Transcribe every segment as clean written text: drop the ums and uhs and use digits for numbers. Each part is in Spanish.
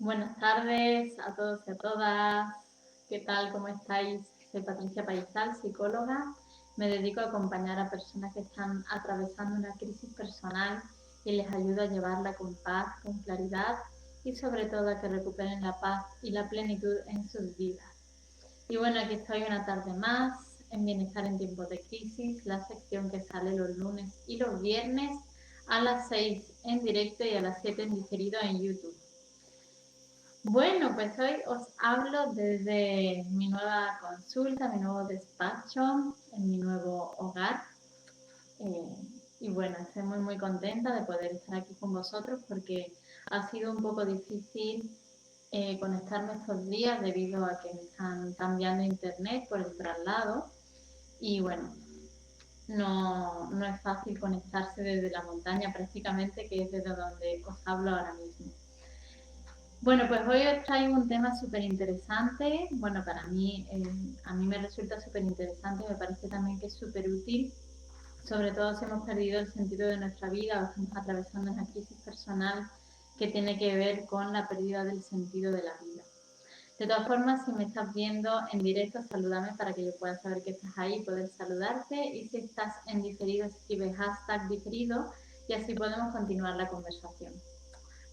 Buenas tardes a todos y a todas. ¿Qué tal? ¿Cómo estáis? Soy Patricia Paisal, psicóloga. Me dedico a acompañar a personas que están atravesando una crisis personal y les ayudo a llevarla con paz, con claridad y sobre todo a que recuperen la paz y la plenitud en sus vidas. Y bueno, aquí estoy una tarde más en Bienestar en tiempos de crisis, la sección que sale los lunes y los viernes a las 6 en directo y a las 7 en diferido en YouTube. Bueno, pues hoy os hablo desde mi nueva consulta, mi nuevo despacho, en mi nuevo hogar. Eh, y bueno, estoy muy contenta de poder estar aquí con vosotros porque ha sido un poco difícil conectarme estos días debido a que me están cambiando internet por el traslado. Y bueno, no es fácil conectarse desde la montaña prácticamente, que es desde donde os hablo ahora mismo. Bueno, pues hoy os traigo un tema súper interesante. Bueno, para mí, a mí me resulta súper interesante y me parece también que es súper útil, sobre todo si hemos perdido el sentido de nuestra vida o estamos atravesando una crisis personal que tiene que ver con la pérdida del sentido de la vida. De todas formas, si me estás viendo en directo, salúdame para que yo pueda saber que estás ahí y poder saludarte. Y si estás en diferido, escribe hashtag diferido y así podemos continuar la conversación.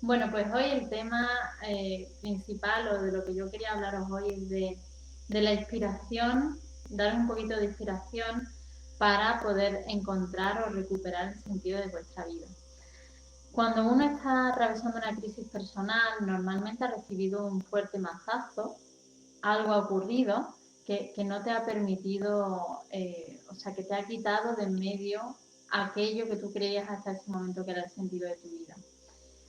Bueno, pues hoy el tema principal o de lo que yo quería hablaros hoy es de la inspiración, dar un poquito de inspiración para poder encontrar o recuperar el sentido de vuestra vida. Cuando uno está atravesando una crisis personal, normalmente ha recibido un fuerte mazazo, algo ha ocurrido que no te ha permitido, o sea, que te ha quitado de en medio aquello que tú creías hasta ese momento que era el sentido de tu vida.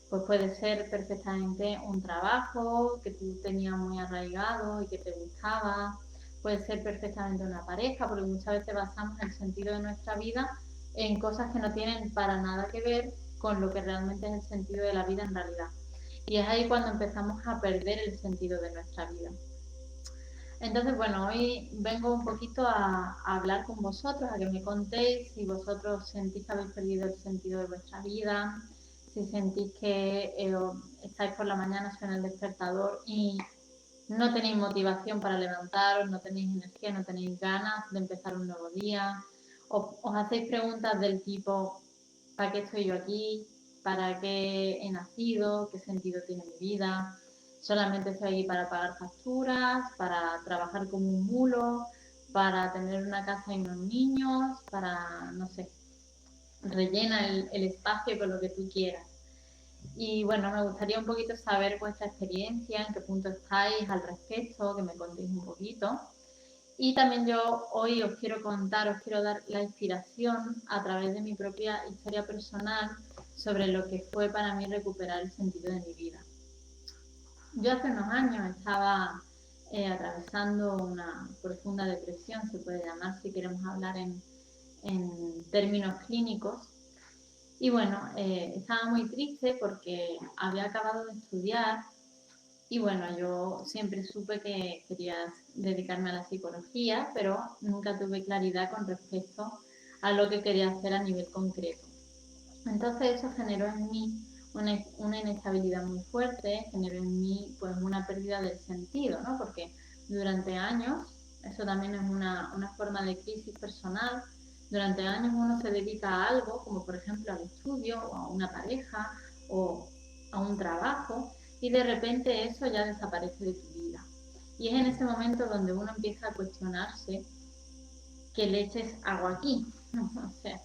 Pues puede ser perfectamente un trabajo que tú tenías muy arraigado y que te gustaba, puede ser perfectamente una pareja, porque muchas veces basamos el sentido de nuestra vida en cosas que no tienen para nada que ver con lo que realmente es el sentido de la vida en realidad. Y es ahí cuando empezamos a perder el sentido de nuestra vida. Entonces, bueno, hoy vengo un poquito a hablar con vosotros, a que me contéis si vosotros sentís que habéis perdido el sentido de vuestra vida, si sentís que estáis por la mañana, suena el despertador y no tenéis motivación para levantaros, no tenéis energía, no tenéis ganas de empezar un nuevo día, os hacéis preguntas del tipo, ¿para qué estoy yo aquí? ¿Para qué he nacido? ¿Qué sentido tiene mi vida? Solamente estoy aquí para pagar facturas, para trabajar como un mulo, para tener una casa y unos niños, para, no sé, rellena el espacio con lo que tú quieras. Y bueno, me gustaría un poquito saber vuestra experiencia, en qué punto estáis al respecto, que me contéis un poquito. Y también yo hoy os quiero contar, os quiero dar la inspiración a través de mi propia historia personal sobre lo que fue para mí recuperar el sentido de mi vida. Yo hace unos años estaba atravesando una profunda depresión, se puede llamar si queremos hablar en términos clínicos. Y bueno, estaba muy triste porque había acabado de estudiar y bueno, yo siempre supe que quería dedicarme a la psicología, pero nunca tuve claridad con respecto a lo que quería hacer a nivel concreto. Entonces eso generó en mí una inestabilidad muy fuerte, generó en mí pues una pérdida del sentido, ¿no? Porque durante años, eso también es una forma de crisis personal, durante años uno se dedica a algo, como por ejemplo al estudio o a una pareja o a un trabajo, y de repente eso ya desaparece de tu vida. Y es en ese momento donde uno empieza a cuestionarse que le eches agua aquí. O sea,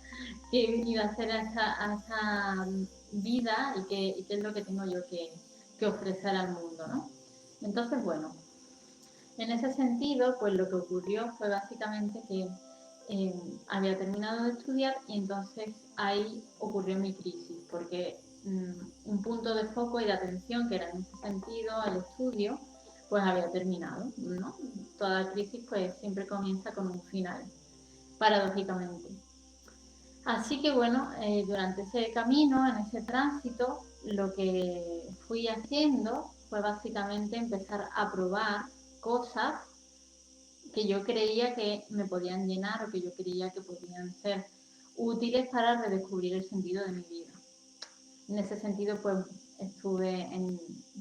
qué he venido a hacer a esa vida y qué es lo que tengo yo que ofrecer al mundo, ¿no? Entonces, bueno, en ese sentido, pues lo que ocurrió fue básicamente que eh, había terminado de estudiar y entonces ahí ocurrió mi crisis, porque un punto de foco y de atención que era en ese sentido el estudio, pues había terminado, ¿no? Toda crisis pues siempre comienza con un final, paradójicamente. Así que bueno, durante ese camino, en ese tránsito, lo que fui haciendo fue básicamente empezar a probar cosas que yo creía que me podían llenar o que yo creía que podían ser útiles para redescubrir el sentido de mi vida. En ese sentido, pues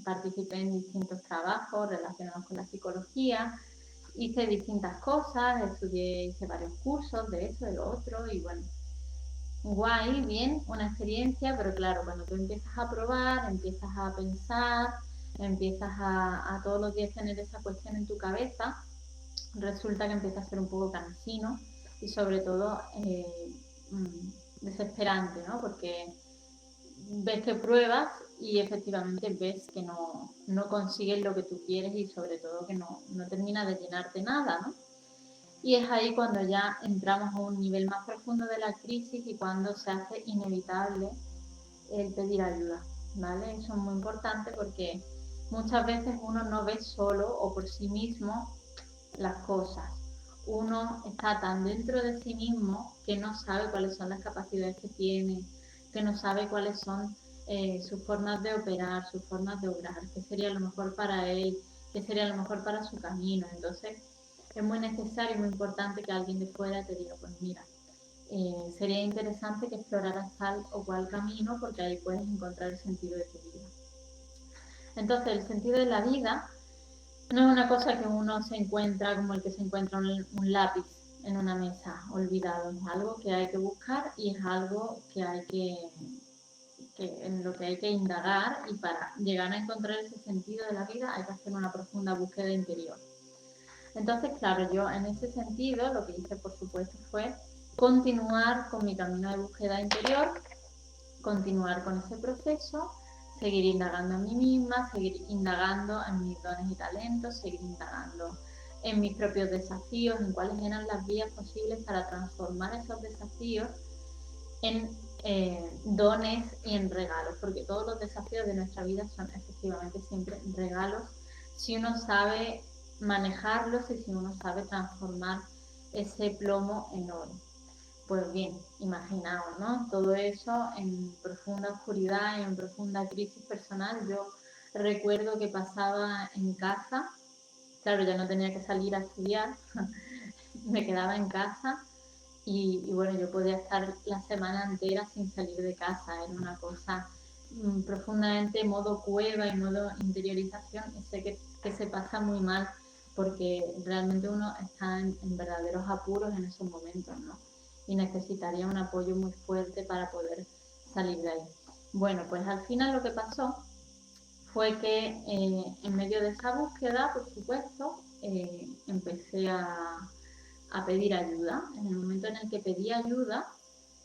participé en distintos trabajos relacionados con la psicología, hice distintas cosas, hice varios cursos de eso, de lo otro, y bueno, guay, bien, una experiencia, pero claro, cuando tú empiezas a probar, empiezas a pensar, empiezas a todos los días tener esa cuestión en tu cabeza, resulta que empieza a ser un poco cansino y sobre todo desesperante, ¿no? Porque ves que pruebas y efectivamente ves que no consigues lo que tú quieres y sobre todo que no termina de llenarte nada, ¿no? Y es ahí cuando ya entramos a un nivel más profundo de la crisis y cuando se hace inevitable el pedir ayuda, ¿vale? Eso es muy importante porque muchas veces uno no ve solo o por sí mismo las cosas. Uno está tan dentro de sí mismo que no sabe cuáles son las capacidades que tiene, que no sabe cuáles son sus formas de operar, sus formas de obrar, qué sería lo mejor para él, qué sería lo mejor para su camino. Entonces, es muy necesario y muy importante que alguien de fuera te diga, pues mira, sería interesante que exploraras tal o cual camino porque ahí puedes encontrar el sentido de tu vida. Entonces, el sentido de la vida no es una cosa que uno se encuentra como el que se encuentra un lápiz en una mesa olvidado, es algo que hay que buscar y es algo que en lo que hay que indagar, y para llegar a encontrar ese sentido de la vida hay que hacer una profunda búsqueda interior. Entonces, claro, yo en ese sentido lo que hice, por supuesto, fue continuar con mi camino de búsqueda interior, continuar con ese proceso, seguir indagando en mí misma, seguir indagando en mis dones y talentos, seguir indagando en mis propios desafíos, en cuáles eran las vías posibles para transformar esos desafíos en dones y en regalos, porque todos los desafíos de nuestra vida son efectivamente siempre regalos si uno sabe manejarlos y si uno sabe transformar ese plomo en oro. Pues bien, imaginaos, ¿no? Todo eso en profunda oscuridad, en profunda crisis personal. Yo recuerdo que pasaba en casa, claro, ya no tenía que salir a estudiar, me quedaba en casa y bueno, yo podía estar la semana entera sin salir de casa. Era una cosa profundamente modo cueva y modo interiorización, y sé que se pasa muy mal porque realmente uno está en verdaderos apuros en esos momentos, ¿no? Y necesitaría un apoyo muy fuerte para poder salir de ahí. Bueno, pues al final lo que pasó fue que en medio de esa búsqueda, por supuesto, empecé a pedir ayuda. En el momento en el que pedí ayuda,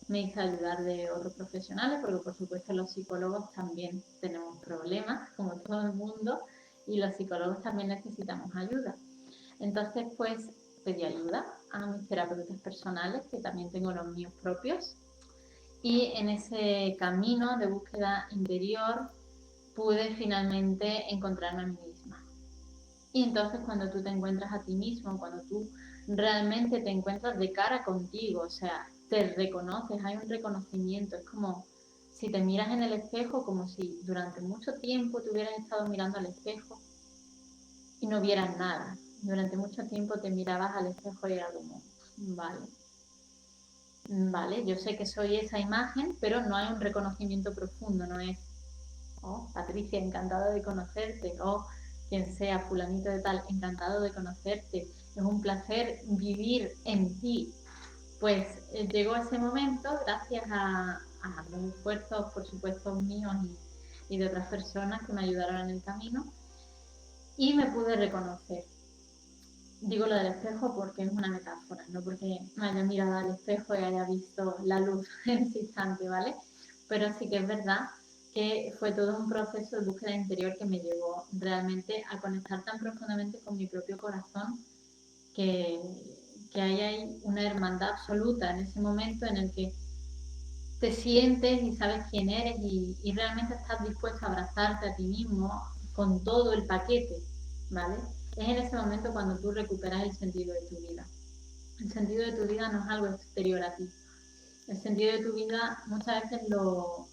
me hice ayudar de otros profesionales, porque por supuesto los psicólogos también tenemos problemas, como todo el mundo, y los psicólogos también necesitamos ayuda. Entonces, pues pedí ayuda a mis terapeutas personales, que también tengo los míos propios, y en ese camino de búsqueda interior pude finalmente encontrarme a mí misma. Y entonces cuando tú te encuentras a ti mismo, cuando tú realmente te encuentras de cara contigo, o sea, te reconoces, hay un reconocimiento, es como si te miras en el espejo, como si durante mucho tiempo te hubieras estado mirando al espejo y no vieras nada. Durante mucho tiempo te mirabas al espejo y era como, vale, yo sé que soy esa imagen, pero no hay un reconocimiento profundo, no es, oh, Patricia, encantada de conocerte, oh, quien sea, fulanito de tal, encantado de conocerte, es un placer vivir en ti. Pues llegó ese momento gracias a los esfuerzos, por supuesto, míos y de otras personas que me ayudaron en el camino, y me pude reconocer. Digo lo del espejo porque es una metáfora, no porque me haya mirado al espejo y haya visto la luz en ese instante, ¿vale? Pero sí que es verdad que fue todo un proceso de búsqueda interior que me llevó realmente a conectar tan profundamente con mi propio corazón que hay ahí una hermandad absoluta en ese momento en el que te sientes y sabes quién eres y realmente estás dispuesto a abrazarte a ti mismo con todo el paquete, ¿vale? Es en ese momento cuando tú recuperas el sentido de tu vida. El sentido de tu vida no es algo exterior a ti. El sentido de tu vida muchas veces lo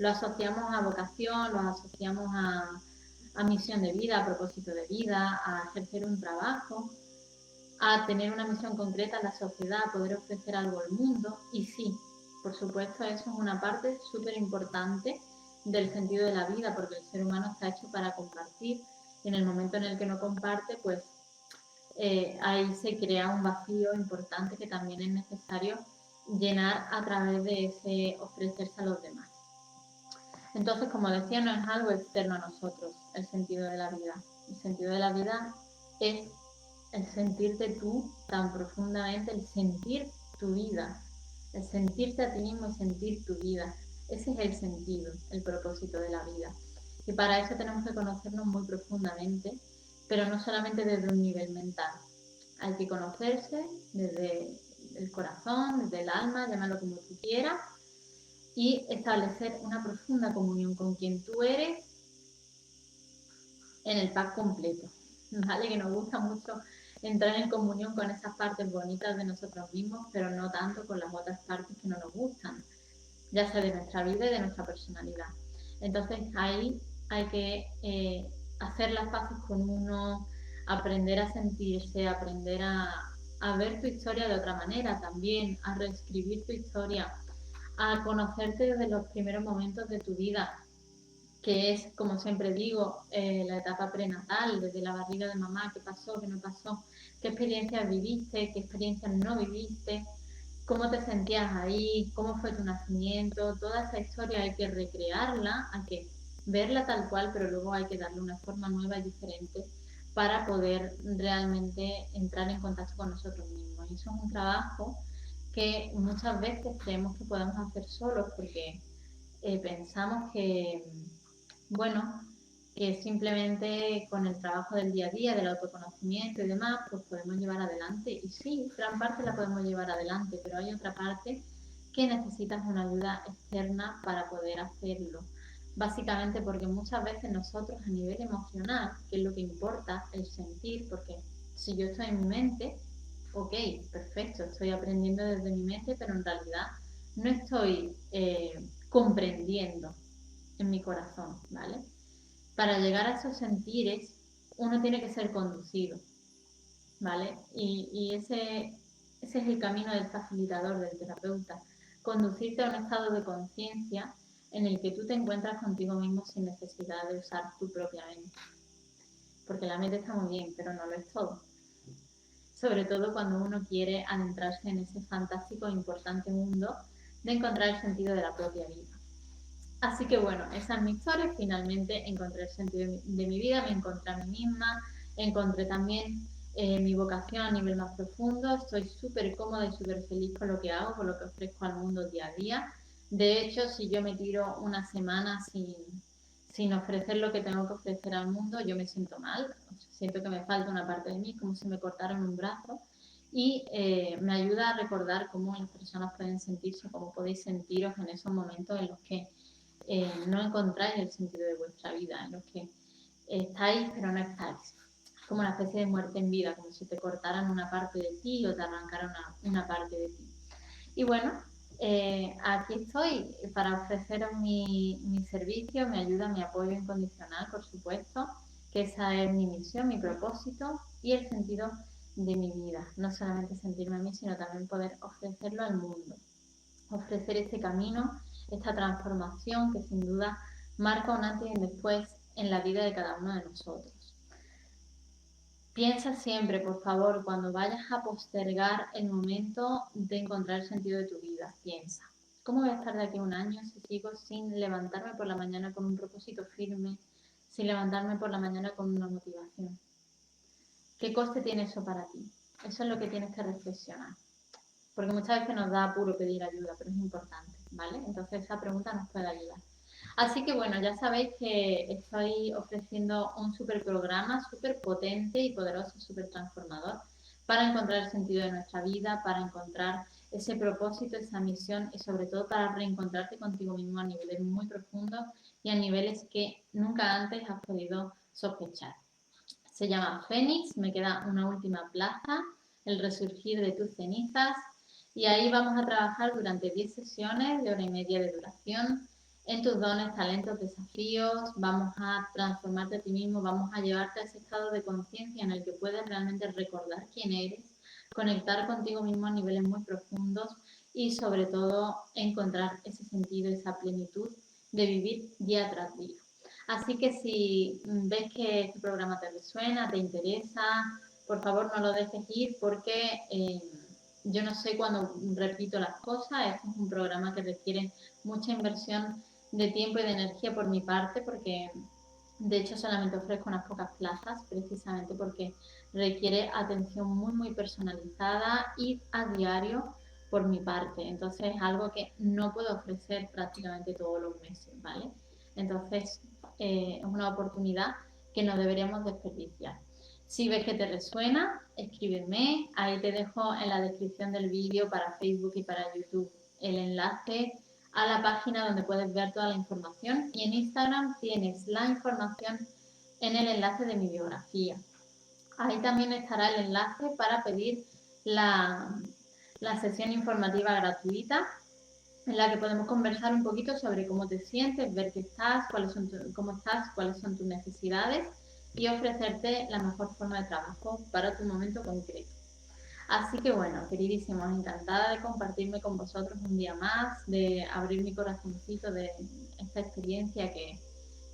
asociamos a vocación, lo asociamos a misión de vida, a propósito de vida, a ejercer un trabajo, a tener una misión concreta en la sociedad, a poder ofrecer algo al mundo. Y sí, por supuesto, eso es una parte súper importante del sentido de la vida, porque el ser humano está hecho para compartir y en el momento en el que no comparte, pues ahí se crea un vacío importante que también es necesario llenar a través de ese ofrecerse a los demás. Entonces, como decía, no es algo externo a nosotros, el sentido de la vida. El sentido de la vida es el sentirte tú tan profundamente, el sentir tu vida, el sentirte a ti mismo y sentir tu vida. Ese es el sentido, el propósito de la vida. Y para eso tenemos que conocernos muy profundamente, pero no solamente desde un nivel mental. Hay que conocerse desde el corazón, desde el alma, llámalo como tú quieras, y establecer una profunda comunión con quien tú eres en el pack completo, ¿vale? Que nos gusta mucho entrar en comunión con esas partes bonitas de nosotros mismos, pero no tanto con las otras partes que no nos gustan, ya sea de nuestra vida y de nuestra personalidad. Entonces ahí hay que hacer las paces con uno, aprender a sentirse, aprender a ver tu historia de otra manera también, a reescribir tu historia, a conocerte desde los primeros momentos de tu vida, que es, como siempre digo, la etapa prenatal, desde la barriga de mamá, qué pasó, qué no pasó, qué experiencias viviste, qué experiencias no viviste, cómo te sentías ahí, cómo fue tu nacimiento, toda esa historia hay que recrearla, hay que verla tal cual, pero luego hay que darle una forma nueva y diferente para poder realmente entrar en contacto con nosotros mismos. Y eso es un trabajo que muchas veces creemos que podemos hacer solos porque pensamos que, bueno, que simplemente con el trabajo del día a día, del autoconocimiento y demás, pues podemos llevar adelante. Y sí, gran parte la podemos llevar adelante, pero hay otra parte que necesitas una ayuda externa para poder hacerlo. Básicamente porque muchas veces nosotros a nivel emocional, que es lo que importa, el sentir, porque si yo estoy en mi mente, ok, perfecto, estoy aprendiendo desde mi mente, pero en realidad no estoy comprendiendo en mi corazón, ¿vale? Para llegar a esos sentires, uno tiene que ser conducido, ¿vale? Y ese es el camino del facilitador, del terapeuta, conducirte a un estado de conciencia en el que tú te encuentras contigo mismo sin necesidad de usar tu propia mente. Porque la mente está muy bien, pero no lo es todo. Sobre todo cuando uno quiere adentrarse en ese fantástico e importante mundo de encontrar el sentido de la propia vida. Así que bueno, esa es mi historia. Finalmente encontré el sentido de mi vida, me encontré a mí misma, encontré también mi vocación a nivel más profundo. Estoy súper cómoda y súper feliz con lo que hago, con lo que ofrezco al mundo día a día. De hecho, si yo me tiro una semana sin ofrecer lo que tengo que ofrecer al mundo, yo me siento mal. Siento que me falta una parte de mí, como si me cortaran un brazo. Y me ayuda a recordar cómo las personas pueden sentirse, cómo podéis sentiros en esos momentos en los que no encontráis el sentido de vuestra vida, en los que estáis pero no estáis. Como una especie de muerte en vida, como si te cortaran una parte de ti o te arrancaran una parte de ti. Y bueno, aquí estoy para ofreceros mi servicio, mi ayuda, mi apoyo incondicional, por supuesto, que esa es mi misión, mi propósito y el sentido de mi vida. No solamente sentirme a mí, sino también poder ofrecerlo al mundo. Ofrecer este camino, esta transformación que sin duda marca un antes y un después en la vida de cada uno de nosotros. Piensa siempre, por favor, cuando vayas a postergar el momento de encontrar el sentido de tu vida, piensa, ¿cómo voy a estar de aquí a un año si sigo sin levantarme por la mañana con un propósito firme, sin levantarme por la mañana con una motivación? ¿Qué coste tiene eso para ti? Eso es lo que tienes que reflexionar. Porque muchas veces nos da apuro pedir ayuda, pero es importante, ¿vale? Entonces esa pregunta nos puede ayudar. Así que bueno, ya sabéis que estoy ofreciendo un súper programa, súper potente y poderoso, súper transformador para encontrar el sentido de nuestra vida, para encontrar ese propósito, esa misión y sobre todo para reencontrarte contigo mismo a niveles muy profundos y a niveles que nunca antes has podido sospechar. Se llama Fénix, me queda una última plaza, el resurgir de tus cenizas, y ahí vamos a trabajar durante 10 sesiones de hora y media de duración en tus dones, talentos, desafíos. Vamos a transformarte a ti mismo, vamos a llevarte a ese estado de conciencia en el que puedes realmente recordar quién eres, conectar contigo mismo a niveles muy profundos y sobre todo encontrar ese sentido, esa plenitud de vivir día tras día. Así que si ves que este programa te resuena, te interesa, por favor no lo dejes ir porque yo no sé cuándo repito las cosas. Este es un programa que requiere mucha inversión de tiempo y de energía por mi parte, porque de hecho solamente ofrezco unas pocas plazas, precisamente porque requiere atención muy personalizada y a diario por mi parte. Entonces es algo que no puedo ofrecer prácticamente todos los meses, ¿vale? Entonces es una oportunidad que no deberíamos desperdiciar. Si ves que te resuena, escríbeme. Ahí te dejo en la descripción del vídeo para Facebook y para YouTube el enlace a la página donde puedes ver toda la información, y en Instagram tienes la información en el enlace de mi biografía. Ahí también estará el enlace para pedir la sesión informativa gratuita en la que podemos conversar un poquito sobre cómo te sientes, ver qué estás, cómo estás, cuáles son tus necesidades y ofrecerte la mejor forma de trabajo para tu momento concreto. Así que bueno, queridísimos, encantada de compartirme con vosotros un día más, de abrir mi corazoncito de esta experiencia que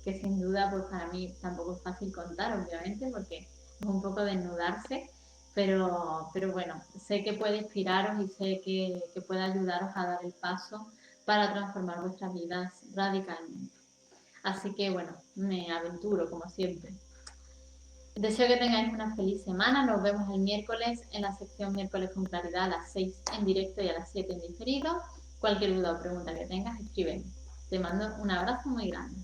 sin duda pues para mí tampoco es fácil contar, obviamente, porque es un poco desnudarse, pero bueno, sé que puede inspiraros y sé que puede ayudaros a dar el paso para transformar vuestras vidas radicalmente. Así que bueno, me aventuro como siempre. Deseo que tengáis una feliz semana. Nos vemos el miércoles en la sección Miércoles con Claridad a las 6 en directo y a las 7 en diferido. Cualquier duda o pregunta que tengas, escríbeme. Te mando un abrazo muy grande.